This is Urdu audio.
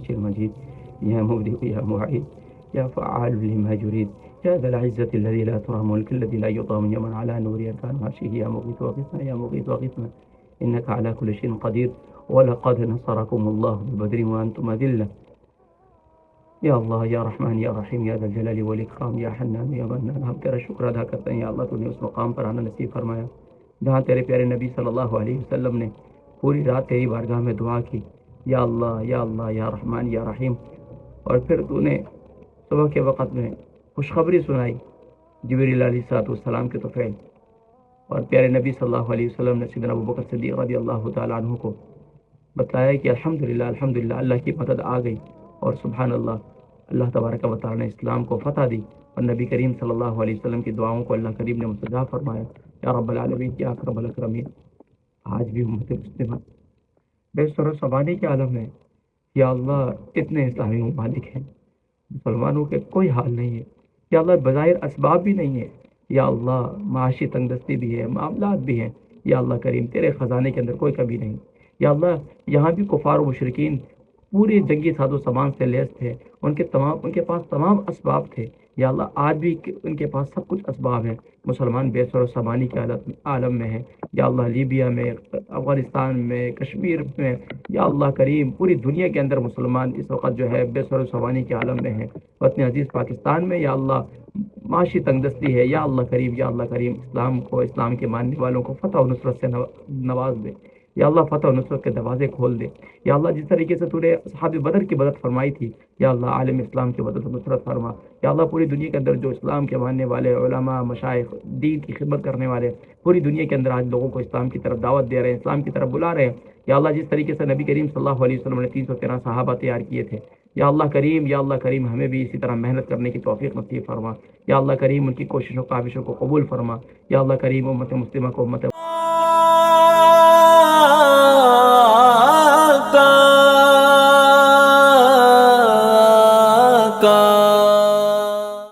العرش المجيد يا مبدئ يا معيد يا فعال لما يريد يا ذا العزة الذي لا ترى ملك الذي لا يضام يمن على نور يكان عرشه يا مغيث وغثنا يا مغيث وغثنا إنك على كل شيء قدير ولقد نصركم الله ببدر وأنتم أذلة یا اللہ یا رحمان یا رحیم یا ذا الجلال والاکرام یا حنان یا منان، ہم تیرا شکر ادا کرتے ہیں یا اللہ تو نے اس مقام پر آنا نصیب فرمایا جہاں تیرے پیارے نبی صلی اللہ علیہ وسلم نے پوری رات تیری بارگاہ میں دعا کی یا اللہ یا اللہ یا رحمان یا رحیم، اور پھر تو نے صبح کے وقت میں خوشخبری سنائی جبریل علیہ الصلوۃ والسلام کے طفیل، اور پیارے نبی صلی اللہ علیہ وسلم نے سیدنا ابوبکر صدیق رضی اللہ تعالیٰ عنہ کو بتایا کہ الحمدللہ اللہ کی مدد آ گئی، اور سبحان اللہ تبارک و تعالیٰ نے اسلام کو فتح دی، اور نبی کریم صلی اللہ علیہ وسلم کی دعاؤں کو اللہ کریم نے مستجاب فرمایا یا رب العالمین یا اکرم الاکرمین۔ آج بھی امت مسلمہ بے سر و سبانی کے عالم میں یا اللہ اتنے اسلامی ممالک ہیں، مسلمانوں کے کوئی حال نہیں ہے یا اللہ، بظاہر اسباب بھی نہیں ہے یا اللہ، معاشی تنگ دستی بھی ہے، معاملات بھی ہیں یا اللہ کریم، تیرے خزانے کے اندر کوئی کمی نہیں یا اللہ۔ یہاں بھی کفار و مشرکین پورے جنگی ساز و سامان سے لیس تھے، ان کے پاس تمام اسباب تھے یا اللہ، آج بھی ان کے پاس سب کچھ اسباب ہیں، مسلمان بے سر و سامانی کے عالم میں ہیں یا اللہ، لیبیا میں، افغانستان میں، کشمیر میں یا اللہ کریم، پوری دنیا کے اندر مسلمان اس وقت جو ہے بے سر و سامانی کے عالم میں ہیں، وطن عزیز پاکستان میں یا اللہ معاشی تنگ دستی ہے یا اللہ کریم، یا اللہ کریم، اسلام کو، اسلام کے ماننے والوں کو فتح و نصرت سے نواز دے یا اللہ، فتح و نصرت کے دروازے کھول دے یا اللہ، جس طریقے سے تو نے اصحاب بدر کی مدد فرمائی تھی یا اللہ، عالم اسلام کی مدد و نصرت فرما یا اللہ، پوری دنیا کے اندر جو اسلام کے ماننے والے علماء، مشائخ، دین کی خدمت کرنے والے پوری دنیا کے اندر آج لوگوں کو اسلام کی طرف دعوت دے رہے ہیں، اسلام کی طرف بلا رہے ہیں یا اللہ، جس طریقے سے نبی کریم صلی اللہ علیہ وسلم نے 313 صحابہ تیار کیے تھے یا اللہ کریم، یا اللہ کریم، ہمیں بھی اسی طرح محنت کرنے کی توفیق نصیب فرما یا اللہ کریم، ان کی کوششوں کاوشوں کو قبول فرما یا اللہ کریم، امت مسلمہ کو امت